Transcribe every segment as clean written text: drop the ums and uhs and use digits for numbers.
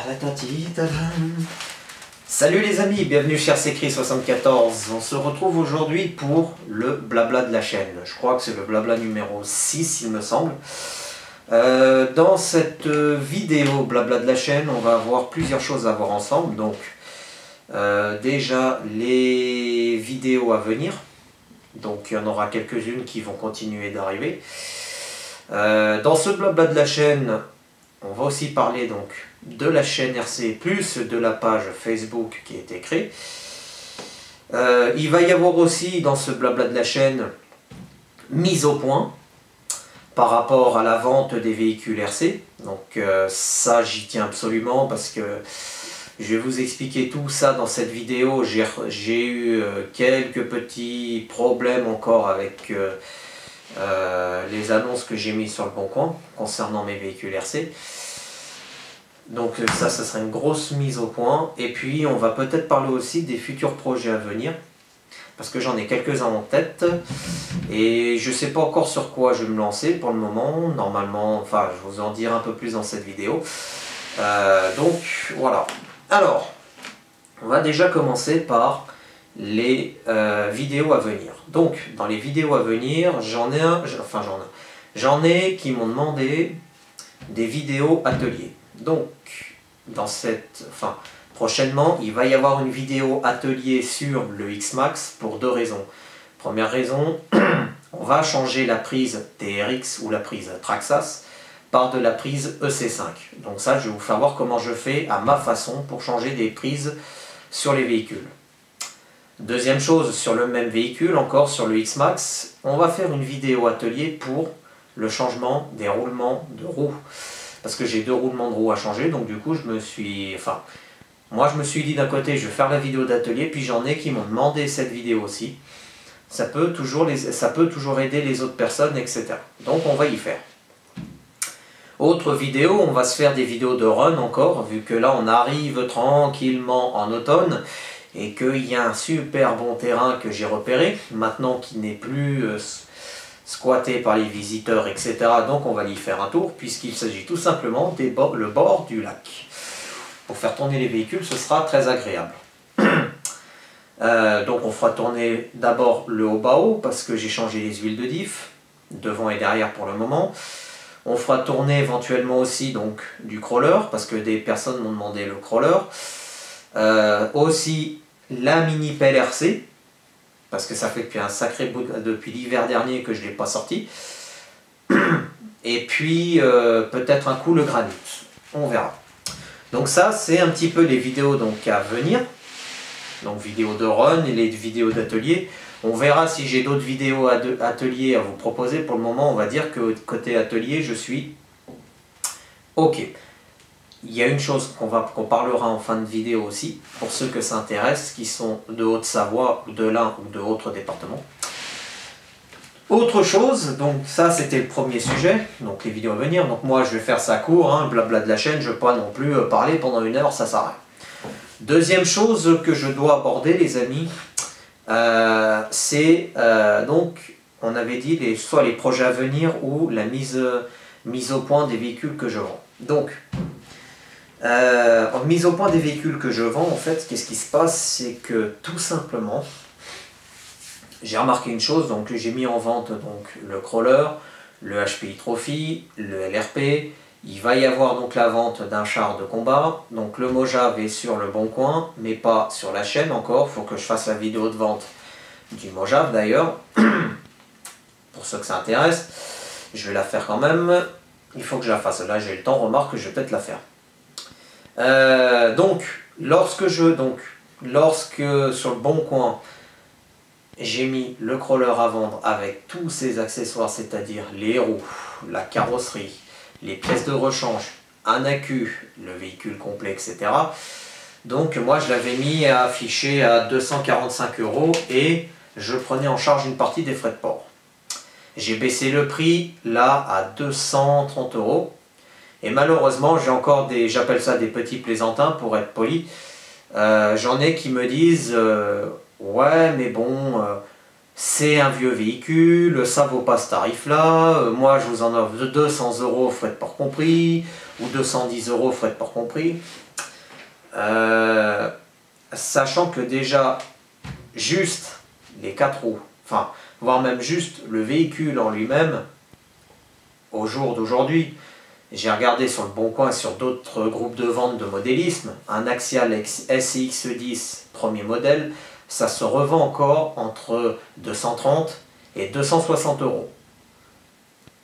Talatati, tadam. Salut les amis, bienvenue chez RCCri74. On se retrouve aujourd'hui pour le blabla de la chaîne. Je crois que c'est le blabla numéro 6 il me semble. Dans cette vidéo blabla de la chaîne, on va avoir plusieurs choses à voir ensemble. Donc déjà les vidéos à venir. Donc il y en aura quelques-unes qui vont continuer d'arriver. Dans ce blabla de la chaîne, on va aussi parler donc de la chaîne RC plus de la page Facebook qui a été créée. Il va y avoir aussi dans ce blabla de la chaîne mise au point par rapport à la vente des véhicules RC. Donc ça j'y tiens absolument parce que je vais vous expliquer tout ça dans cette vidéo. J'ai eu quelques petits problèmes encore avec les annonces que j'ai mises sur le bon coin concernant mes véhicules RC. Donc ça serait une grosse mise au point. Et puis on va peut-être parler aussi des futurs projets à venir, parce que j'en ai quelques-uns en tête et je ne sais pas encore sur quoi je vais me lancer pour le moment. Normalement, enfin je vous en dirai un peu plus dans cette vidéo. Donc voilà. Alors, on va déjà commencer par les vidéos à venir. Donc dans les vidéos à venir, j'en ai qui m'ont demandé des vidéos ateliers. Donc prochainement il va y avoir une vidéo atelier sur le X-Max pour deux raisons. Première raison, on va changer la prise TRX ou la prise Traxxas par de la prise EC5. Donc ça, je vais vous faire voir comment je fais à ma façon pour changer des prises sur les véhicules. Deuxième chose, sur le même véhicule, encore sur le X-Max, on va faire une vidéo atelier pour le changement des roulements de roues. Parce que j'ai deux roulements de roues à changer, donc du coup je me suis dit d'un côté je vais faire la vidéo d'atelier, puis j'en ai qui m'ont demandé cette vidéo aussi. Ça peut toujours aider les autres personnes, etc. Donc on va y faire. Autre vidéo, on va se faire des vidéos de run encore, vu que là on arrive tranquillement en automne et qu'il y a un super bon terrain que j'ai repéré, maintenant qui n'est plus squatté par les visiteurs, etc. Donc on va y faire un tour, puisqu'il s'agit tout simplement le bord du lac. Pour faire tourner les véhicules, ce sera très agréable. Donc on fera tourner d'abord le haut-bas-haut, parce que j'ai changé les huiles de diff, devant et derrière pour le moment. On fera tourner éventuellement aussi donc du crawler, parce que des personnes m'ont demandé le crawler. Aussi la mini pelle RC, parce que ça fait depuis un sacré bout depuis l'hiver dernier que je ne l'ai pas sorti. Et puis peut-être un coup le granit, on verra. Donc ça c'est un petit peu les vidéos donc à venir, donc vidéos de run et les vidéos d'atelier. On verra si j'ai d'autres vidéos atelier à vous proposer. Pour le moment on va dire que côté atelier je suis ok. Il y a une chose qu'on parlera en fin de vidéo aussi, pour ceux que ça intéresse, qui sont de Haute-Savoie, ou de l'Ain ou de autres départements. Autre chose, donc ça c'était le premier sujet, donc les vidéos à venir. Donc moi je vais faire ça court, hein, blabla de la chaîne, je ne vais pas non plus parler pendant une heure, ça s'arrête. Deuxième chose que je dois aborder les amis, c'est donc on avait dit soit les projets à venir ou la mise au point des véhicules que je vends. Donc en mise au point des véhicules que je vends, en fait, qu'est-ce qui se passe, c'est que tout simplement, j'ai remarqué une chose, donc j'ai mis en vente donc le crawler, le HPI Trophy, le LRP. Il va y avoir donc la vente d'un char de combat. Donc le Mojave est sur le bon coin, mais pas sur la chaîne encore. Il faut que je fasse la vidéo de vente du Mojave d'ailleurs. Pour ceux que ça intéresse, je vais la faire quand même. Il faut que je la fasse. Là j'ai le temps, remarque que je vais peut-être la faire. Donc lorsque sur le bon coin j'ai mis le crawler à vendre avec tous ses accessoires, c'est-à-dire les roues, la carrosserie, les pièces de rechange, un accu, le véhicule complet, etc. Donc moi je l'avais mis à afficher à 245 € et je prenais en charge une partie des frais de port. J'ai baissé le prix là à 230 €. Et malheureusement, j'ai encore j'appelle ça des petits plaisantins pour être poli. J'en ai qui me disent ouais, mais bon, c'est un vieux véhicule, ça vaut pas ce tarif-là. Moi, je vous en offre 200 € frais de port compris, ou 210 € frais de port compris. Sachant que déjà, juste les 4 roues, enfin, voire même juste le véhicule en lui-même, au jour d'aujourd'hui, j'ai regardé sur le Bon Coin, sur d'autres groupes de vente de modélisme, un Axial SX10 premier modèle, ça se revend encore entre 230 et 260 euros,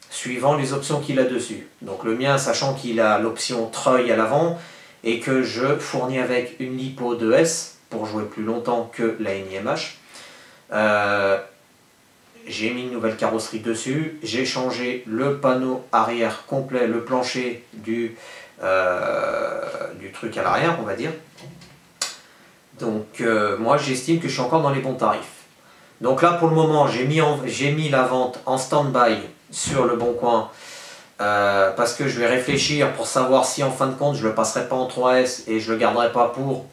suivant les options qu'il a dessus. Donc le mien, sachant qu'il a l'option treuil à l'avant, et que je fournis avec une lipo 2S, pour jouer plus longtemps que la NIMH, j'ai mis une nouvelle carrosserie dessus, j'ai changé le panneau arrière complet, le plancher du truc à l'arrière, on va dire. Donc moi j'estime que je suis encore dans les bons tarifs. Donc là pour le moment j'ai mis la vente en stand-by sur le Bon Coin parce que je vais réfléchir pour savoir si en fin de compte je le passerai pas en 3S et je le garderai pas pour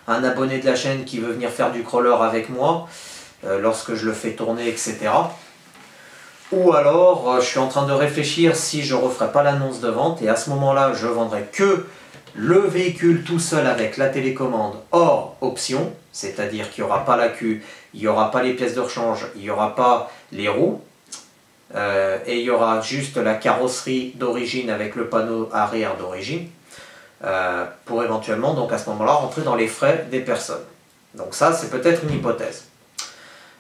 un abonné de la chaîne qui veut venir faire du crawler avec moi lorsque je le fais tourner, etc. Ou alors je suis en train de réfléchir si je referai pas l'annonce de vente et à ce moment-là je vendrai que le véhicule tout seul avec la télécommande hors option, c'est-à-dire qu'il n'y aura pas la queue, il n'y aura pas les pièces de rechange, il n'y aura pas les roues, et il y aura juste la carrosserie d'origine avec le panneau arrière d'origine, pour éventuellement, donc à ce moment-là, rentrer dans les frais des personnes. Donc ça, c'est peut-être une hypothèse.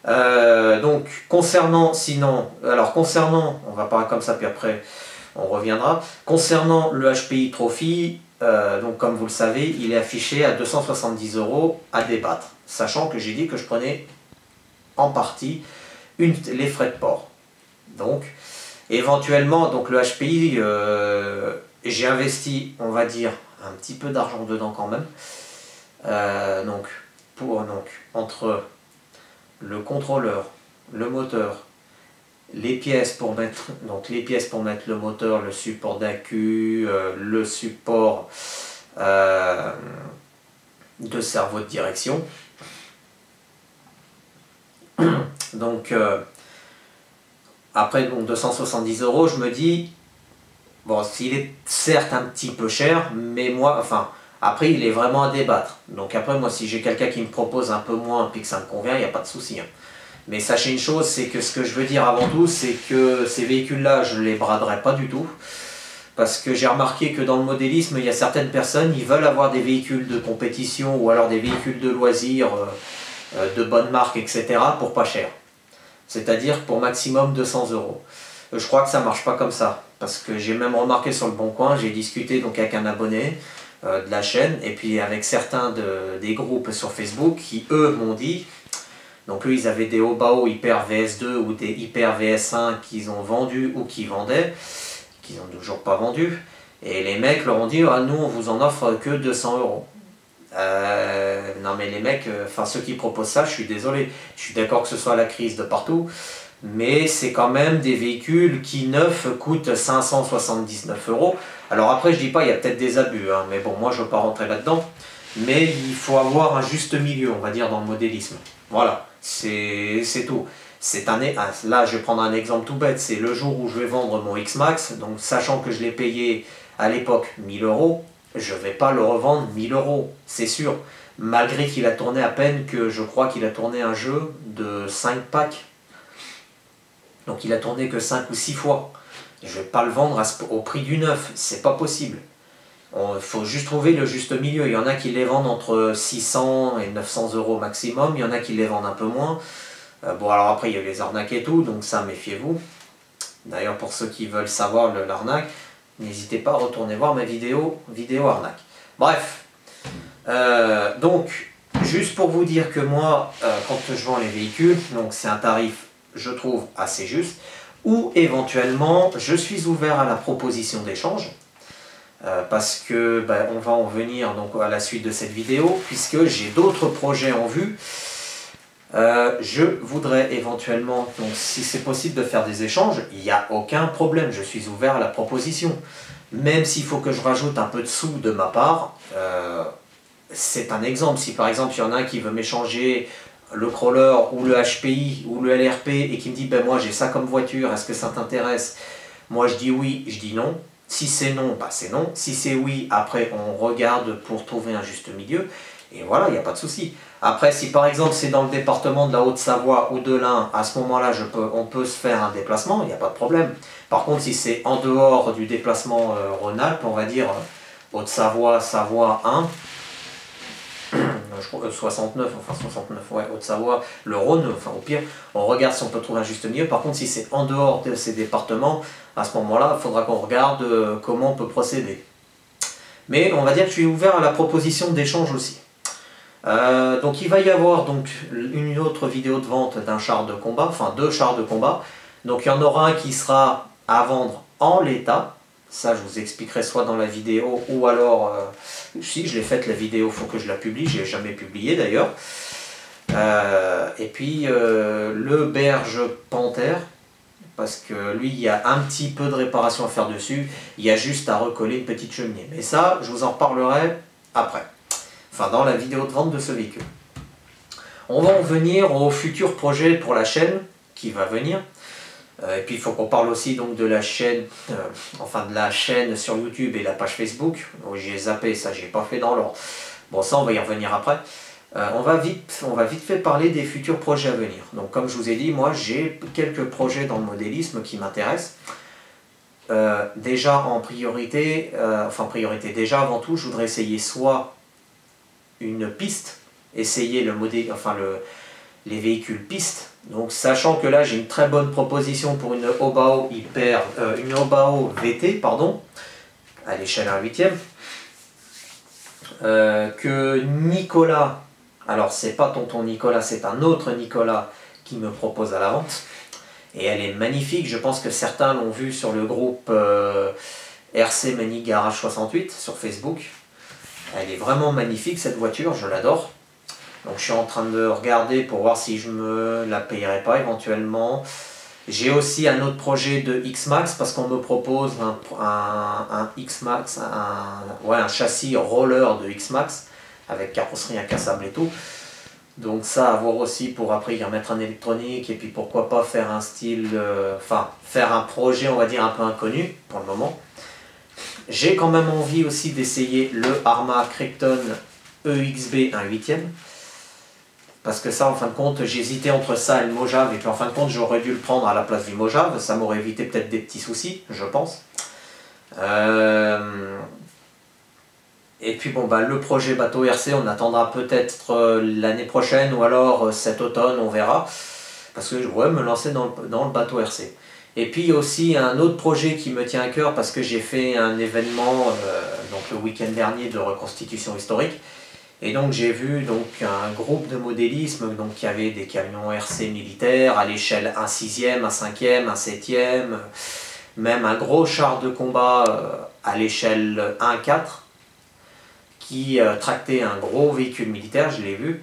Donc concernant, on va parler comme ça, puis après on reviendra. Concernant le HPI Trophy, donc comme vous le savez, il est affiché à 270 euros à débattre, sachant que j'ai dit que je prenais en partie les frais de port. Donc éventuellement, donc le HPI, j'ai investi, on va dire, un petit peu d'argent dedans quand même. Donc entre le contrôleur, le moteur, les pièces pour mettre le moteur, le support d'accu, le support de cerveau de direction. Donc après donc 270 euros, je me dis bon, s'il est certes un petit peu cher, mais moi, enfin après il est vraiment à débattre. Donc après moi si j'ai quelqu'un qui me propose un peu moins puis que ça me convient, il n'y a pas de souci. Hein. Mais sachez une chose, c'est que ce que je veux dire avant tout, c'est que ces véhicules-là, je ne les braderai pas du tout. Parce que j'ai remarqué que dans le modélisme, il y a certaines personnes, ils veulent avoir des véhicules de compétition ou alors des véhicules de loisirs de bonne marque, etc. pour pas cher. C'est-à-dire pour maximum 200 euros. Je crois que ça ne marche pas comme ça. Parce que j'ai même remarqué sur le Bon Coin, j'ai discuté donc avec un abonné de la chaîne et puis avec certains des groupes sur Facebook qui, eux, m'ont dit... Donc eux, ils avaient des Obao Hyper VS2 ou des Hyper VS1 qu'ils ont vendus ou qui vendaient, qu'ils n'ont toujours pas vendus. Et les mecs leur ont dit, ah, nous on vous en offre que 200 euros. Non mais les mecs, enfin ceux qui proposent ça, je suis désolé. Je suis d'accord que ce soit la crise de partout. Mais c'est quand même des véhicules qui neufs coûtent 579 euros. Alors après je dis pas, il y a peut-être des abus, hein, mais bon moi je ne veux pas rentrer là-dedans. Mais il faut avoir un juste milieu, on va dire, dans le modélisme. Voilà, c'est tout. Là, je vais prendre un exemple tout bête. C'est le jour où je vais vendre mon X-Max. Donc, sachant que je l'ai payé à l'époque 1000 euros, je ne vais pas le revendre 1000 euros, c'est sûr. Malgré qu'il a tourné à peine que je crois qu'il a tourné un jeu de 5 packs. Donc, il a tourné que 5 ou 6 fois. Je ne vais pas le vendre au prix du neuf, c'est pas possible. Il faut juste trouver le juste milieu. Il y en a qui les vendent entre 600 et 900 euros maximum. Il y en a qui les vendent un peu moins. Bon, alors après, il y a les arnaques et tout. Donc ça, méfiez-vous. D'ailleurs, pour ceux qui veulent savoir l'arnaque, n'hésitez pas à retourner voir ma vidéo arnaque. Bref. Donc, juste pour vous dire que moi, quand je vends les véhicules, donc c'est un tarif, je trouve, assez juste. Ou éventuellement, je suis ouvert à la proposition d'échange. Parce que on va en venir donc à la suite de cette vidéo, puisque j'ai d'autres projets en vue. Je voudrais éventuellement, donc si c'est possible de faire des échanges, il n'y a aucun problème, je suis ouvert à la proposition. Même s'il faut que je rajoute un peu de sous de ma part, c'est un exemple. Si par exemple il y en a un qui veut m'échanger le crawler ou le HPI ou le LRP et qui me dit moi j'ai ça comme voiture, est-ce que ça t'intéresse? Moi je dis oui, je dis non. Si c'est non, bah c'est non. Si c'est oui, après on regarde pour trouver un juste milieu. Et voilà, il n'y a pas de souci. Après, si par exemple c'est dans le département de la Haute-Savoie ou de l'Ain, à ce moment-là, on peut se faire un déplacement, il n'y a pas de problème. Par contre, si c'est en dehors du déplacement Rhône-Alpes, on va dire Haute-Savoie, Savoie 1, je crois, 69, enfin 69, ouais, Haute-Savoie, le Rhône, enfin au pire, on regarde si on peut trouver un juste milieu. Par contre, si c'est en dehors de ces départements, à ce moment-là, il faudra qu'on regarde comment on peut procéder. Mais on va dire que je suis ouvert à la proposition d'échange aussi. Donc il va y avoir donc une autre vidéo de vente d'un char de combat, enfin 2 chars de combat. Donc il y en aura un qui sera à vendre en l'état. Ça je vous expliquerai soit dans la vidéo ou alors, si je l'ai faite la vidéo, il faut que je la publie, je l'ai jamais publié d'ailleurs. Et puis le Berge Panther, parce que lui il y a un petit peu de réparation à faire dessus, il y a juste à recoller une petite cheminée. Mais ça je vous en reparlerai après. Enfin dans la vidéo de vente de ce véhicule. On va en venir au futur projet pour la chaîne qui va venir. Et puis il faut qu'on parle aussi donc de la chaîne, enfin de la chaîne sur YouTube et la page Facebook. J'ai zappé, ça j'ai pas fait dans l'ordre. Bon ça on va y revenir après. On va vite fait parler des futurs projets à venir. Donc comme je vous ai dit, moi j'ai quelques projets dans le modélisme qui m'intéressent. Déjà en priorité, déjà avant tout, je voudrais essayer soit une piste, essayer les véhicules pistes. Donc sachant que là j'ai une très bonne proposition pour une Obao VT pardon, à l'échelle 1/8, que Nicolas, alors c'est pas tonton Nicolas, c'est un autre Nicolas qui me propose à la vente. Et elle est magnifique, je pense que certains l'ont vu sur le groupe RC Mani Garage 68 sur Facebook. Elle est vraiment magnifique cette voiture, je l'adore. Donc je suis en train de regarder pour voir si je me la payerai pas éventuellement. J'ai aussi un autre projet de X-Max parce qu'on me propose un X-Max, un châssis roller de X-Max avec carrosserie incassable et tout. Donc ça à voir aussi pour après y remettre un électronique et puis pourquoi pas faire un style, faire un projet on va dire un peu inconnu pour le moment. J'ai quand même envie aussi d'essayer le Arrma Creighton EXB 1/8. Parce que ça, en fin de compte, j'hésitais entre ça et le Mojave. Et puis en fin de compte, j'aurais dû le prendre à la place du Mojave. Ça m'aurait évité peut-être des petits soucis, je pense. Et puis bon, bah, le projet bateau RC, on attendra peut-être l'année prochaine ou alors cet automne, on verra. Parce que je voudrais me lancer dans le bateau RC. Et puis aussi un autre projet qui me tient à cœur parce que j'ai fait un événement donc le week-end dernier de reconstitution historique. Et donc j'ai vu donc, un groupe de modélisme, donc il y avait des camions RC militaires à l'échelle 1/6e, 1/5e, 1/7e, même un gros char de combat à l'échelle 1/4 qui tractait un gros véhicule militaire, je l'ai vu.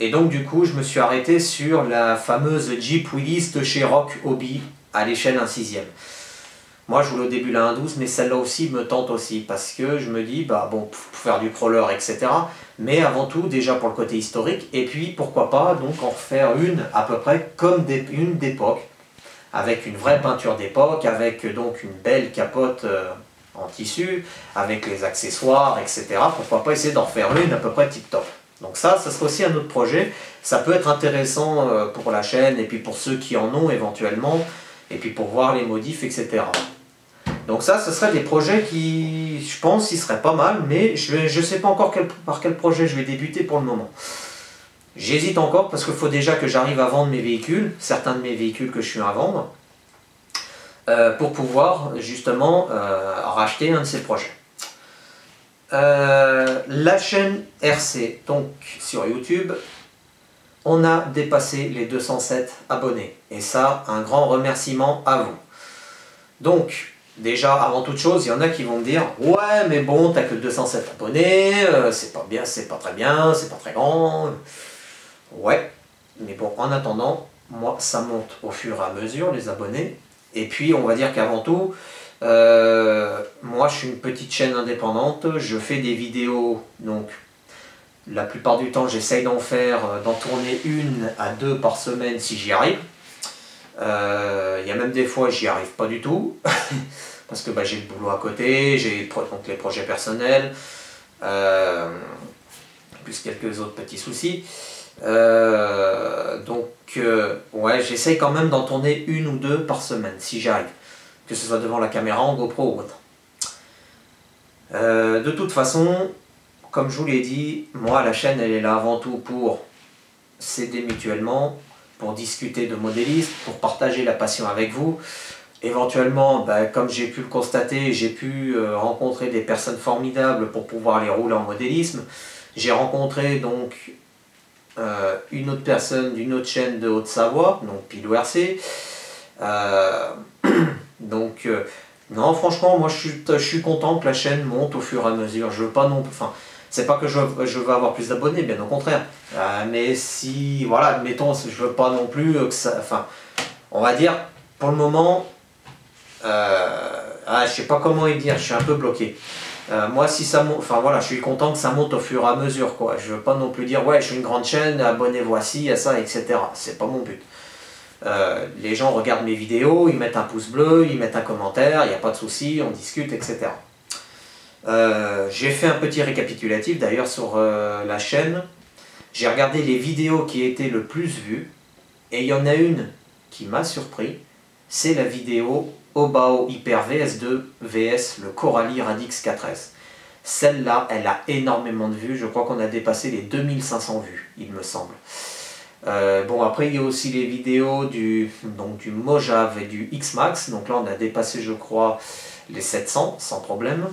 Et donc du coup je me suis arrêté sur la fameuse Jeep Willys de chez Rock Hobby à l'échelle 1/6e. Moi je voulais au début la 1/12 mais celle-là aussi me tente aussi parce que je me dis bah bon pour faire du crawler etc. Mais avant tout déjà pour le côté historique et puis pourquoi pas donc en refaire une à peu près comme une d'époque avec une vraie peinture d'époque, avec donc une belle capote en tissu, avec les accessoires etc. Pourquoi pas essayer d'en refaire une à peu près tip top. Donc ça serait aussi un autre projet, ça peut être intéressant pour la chaîne et puis pour ceux qui en ont éventuellement, et puis pour voir les modifs, etc. Donc ça, ce serait des projets qui, je pense, ils seraient pas mal, mais je ne sais pas encore par quel projet je vais débuter pour le moment. J'hésite encore parce qu'il faut déjà que j'arrive à vendre mes véhicules, certains de mes véhicules que je suis à vendre, pour pouvoir justement racheter un de ces projets. La chaîne RC, donc sur YouTube, on a dépassé les 207 abonnés. Et ça, un grand remerciement à vous. Donc, déjà, avant toute chose, il y en a qui vont me dire « Ouais, mais bon, t'as que 207 abonnés, c'est pas bien, c'est pas très bien, c'est pas très grand. » Ouais, mais bon, en attendant, moi, ça monte au fur et à mesure, les abonnés. Et puis, on va dire qu'avant tout, moi, je suis une petite chaîne indépendante, je fais des vidéos, donc la plupart du temps, j'essaye d'en tourner 1 à 2 par semaine si j'y arrive. Il y a même des fois, j'y arrive pas du tout, parce que j'ai le boulot à côté, j'ai donc les projets personnels, plus quelques autres petits soucis. Ouais, j'essaye quand même d'en tourner 1 ou 2 par semaine, si j'arrive. Que ce soit devant la caméra, en GoPro ou autre. De toute façon, comme je vous l'ai dit, moi la chaîne elle est là avant tout pour s'aider mutuellement, pour discuter de modélisme, pour partager la passion avec vous. Éventuellement, comme j'ai pu le constater, j'ai pu rencontrer des personnes formidables pour pouvoir les rouler en modélisme. J'ai rencontré donc une autre personne d'une autre chaîne de Haute-Savoie, donc Pilou RC. Non, franchement, moi je suis content que la chaîne monte au fur et à mesure. Je veux pas non plus. Enfin, c'est pas que je veux avoir plus d'abonnés, bien au contraire. Mais si, voilà, admettons, je veux pas non plus que ça. Enfin, on va dire, pour le moment, je sais pas comment y dire, je suis un peu bloqué. Moi, si ça monte, enfin voilà, je suis content que ça monte au fur et à mesure, quoi. Je veux pas non plus dire, ouais, je suis une grande chaîne, abonnez-vous à ça, etc. C'est pas mon but. Les gens regardent mes vidéos, ils mettent un pouce bleu, ils mettent un commentaire, il n'y a pas de souci, on discute, etc. J'ai fait un petit récapitulatif d'ailleurs sur la chaîne. J'ai regardé les vidéos qui étaient le plus vues, et il y en a une qui m'a surpris, c'est la vidéo Obao Hyper VS2 vs le Coralie Radix 4S. Celle-là, elle a énormément de vues, je crois qu'on a dépassé les 2500 vues, il me semble. Bon, après il y a aussi les vidéos du Mojave et du X-Max, donc là on a dépassé je crois les 700 sans problème.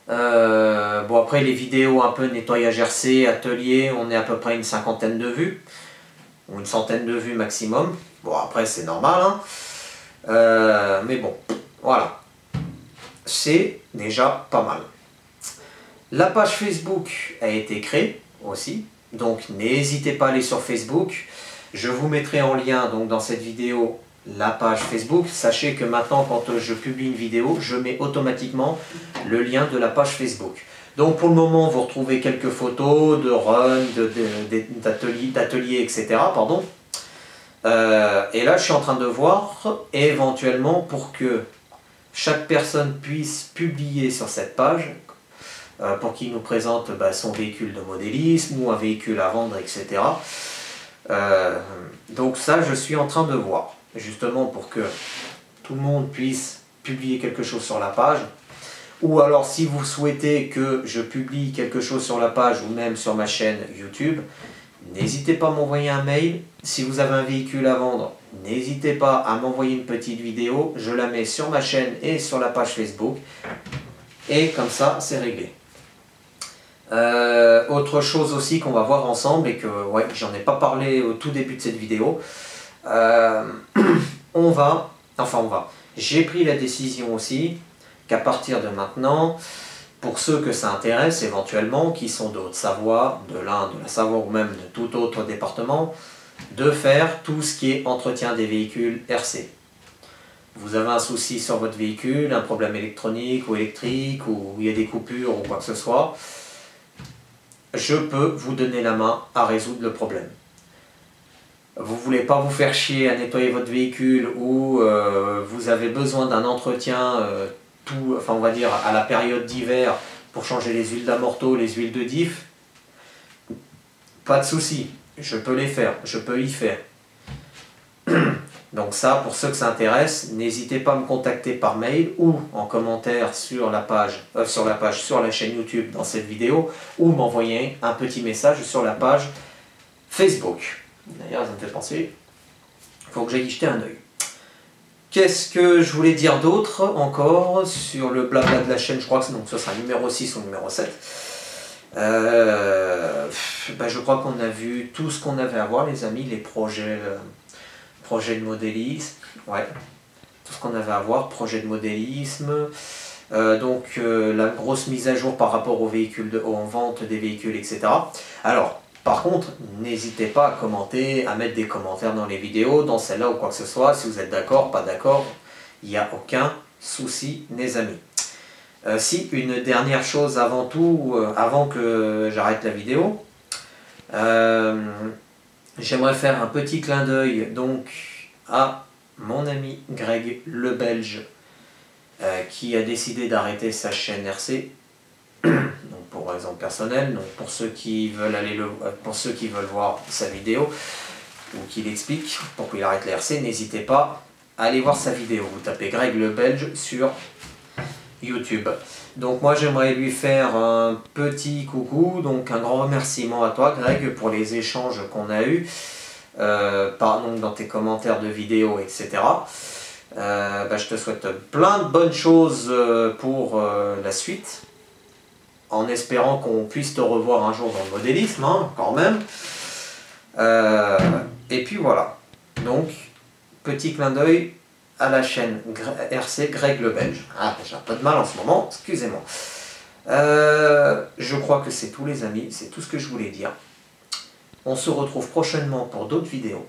Bon, après les vidéos un peu nettoyage RC, atelier, on est à peu près une 50aine de vues, ou une 100aine de vues maximum. Bon, après c'est normal, hein. Mais bon, voilà, c'est déjà pas mal. La page Facebook a été créée aussi, donc n'hésitez pas à aller sur Facebook. Je vous mettrai en lien donc dans cette vidéo la page Facebook. Sachez que maintenant quand je publie une vidéo, je mets automatiquement le lien de la page Facebook. Donc pour le moment, vous retrouvez quelques photos de run, d'ateliers, etc. Pardon. Et là, je suis en train de voir éventuellement pour que chaque personne puisse publier sur cette page, pour qu'il nous présente son véhicule de modélisme ou un véhicule à vendre, etc. Donc ça, je suis en train de voir, justement pour que tout le monde puisse publier quelque chose sur la page. Ou alors, si vous souhaitez que je publie quelque chose sur la page ou même sur ma chaîne YouTube, n'hésitez pas à m'envoyer un mail. Si vous avez un véhicule à vendre, n'hésitez pas à m'envoyer une petite vidéo. Je la mets sur ma chaîne et sur la page Facebook. Et comme ça, c'est réglé. Autre chose aussi qu'on va voir ensemble et que ouais, j'en ai pas parlé au tout début de cette vidéo, j'ai pris la décision aussi qu'à partir de maintenant, pour ceux que ça intéresse éventuellement, qui sont de Haute-Savoie, de l'Ain, de la Savoie ou même de tout autre département, de faire tout ce qui est entretien des véhicules RC. Vous avez un souci sur votre véhicule, un problème électronique ou électrique, ou il y a des coupures ou quoi que ce soit, je peux vous donner la main à résoudre le problème. Vous ne voulez pas vous faire chier à nettoyer votre véhicule ou vous avez besoin d'un entretien on va dire à la période d'hiver pour changer les huiles d'amorto, les huiles de diff, pas de souci, je peux les faire, je peux y faire. Donc ça, pour ceux que ça intéresse, n'hésitez pas à me contacter par mail ou en commentaire sur la chaîne YouTube dans cette vidéo, ou m'envoyer un petit message sur la page Facebook. D'ailleurs, ça me fait penser, il faut que j'aille y jeter un œil. Qu'est-ce que je voulais dire d'autre encore sur le blabla de la chaîne? Je crois que ce sera numéro 6 ou numéro 7. Je crois qu'on a vu tout ce qu'on avait à voir, les amis, les projets de modélisme, ouais, tout ce qu'on avait à voir, projet de modélisme, la grosse mise à jour par rapport aux véhicules, en vente des véhicules, etc. Alors, par contre, n'hésitez pas à commenter, à mettre des commentaires dans les vidéos, dans celle-là ou quoi que ce soit, si vous êtes d'accord, pas d'accord, il n'y a aucun souci, mes amis. Si, une dernière chose avant tout, avant que j'arrête la vidéo, j'aimerais faire un petit clin d'œil donc à mon ami Greg le Belge qui a décidé d'arrêter sa chaîne RC, donc pour raison personnelle, donc pour ceux qui veulent voir sa vidéo, ou qu'il explique pourquoi il arrête les RC, n'hésitez pas à aller voir sa vidéo. Vous tapez Greg le Belge sur YouTube. Donc moi j'aimerais lui faire un petit coucou, donc un grand remerciement à toi Greg pour les échanges qu'on a eus, dans tes commentaires de vidéos, etc. Je te souhaite plein de bonnes choses pour la suite, en espérant qu'on puisse te revoir un jour dans le modélisme, hein, quand même. Et puis voilà, donc petit clin d'œil à la chaîne RC Greg le Belge. Ah, j'ai un peu de mal en ce moment, excusez-moi. Je crois que c'est tout les amis, c'est tout ce que je voulais dire. On se retrouve prochainement pour d'autres vidéos.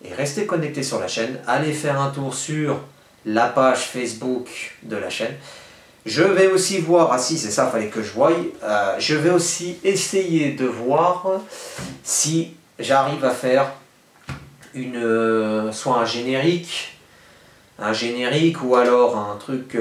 Et restez connectés sur la chaîne, allez faire un tour sur la page Facebook de la chaîne. Je vais aussi voir, ah si c'est ça, fallait que je voie, je vais aussi essayer de voir si j'arrive à faire soit un générique ou alors un truc,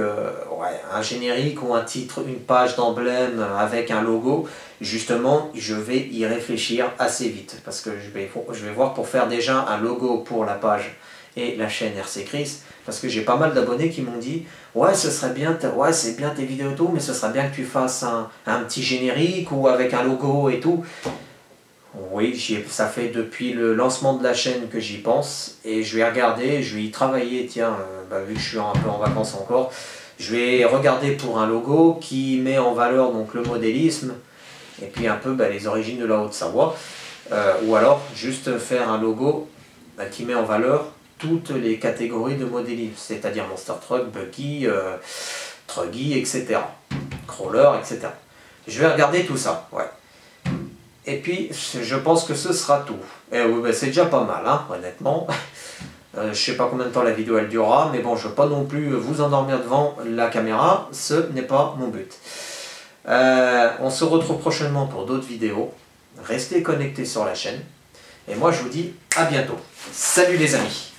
un générique ou un titre, une page d'emblème avec un logo. Justement, je vais y réfléchir assez vite parce que je vais voir pour faire déjà un logo pour la page et la chaîne RC Chris, parce que j'ai pas mal d'abonnés qui m'ont dit ouais ce serait bien, ouais c'est bien tes vidéos et tout, mais ce serait bien que tu fasses un petit générique ou avec un logo et tout. Oui, ça fait depuis le lancement de la chaîne que j'y pense et je vais regarder, je vais y travailler, tiens, vu que je suis un peu en vacances encore, je vais regarder pour un logo qui met en valeur donc le modélisme et puis un peu les origines de la Haute-Savoie, ou alors juste faire un logo qui met en valeur toutes les catégories de modélisme, c'est-à-dire Monster Truck, Buggy, Truggy, etc. Crawler, etc. Je vais regarder tout ça, ouais. Et puis, je pense que ce sera tout. Et oui, c'est déjà pas mal, hein, honnêtement. Je sais pas combien de temps la vidéo elle durera, mais bon, je ne veux pas non plus vous endormir devant la caméra, ce n'est pas mon but. On se retrouve prochainement pour d'autres vidéos. Restez connectés sur la chaîne. Et moi, je vous dis à bientôt. Salut les amis.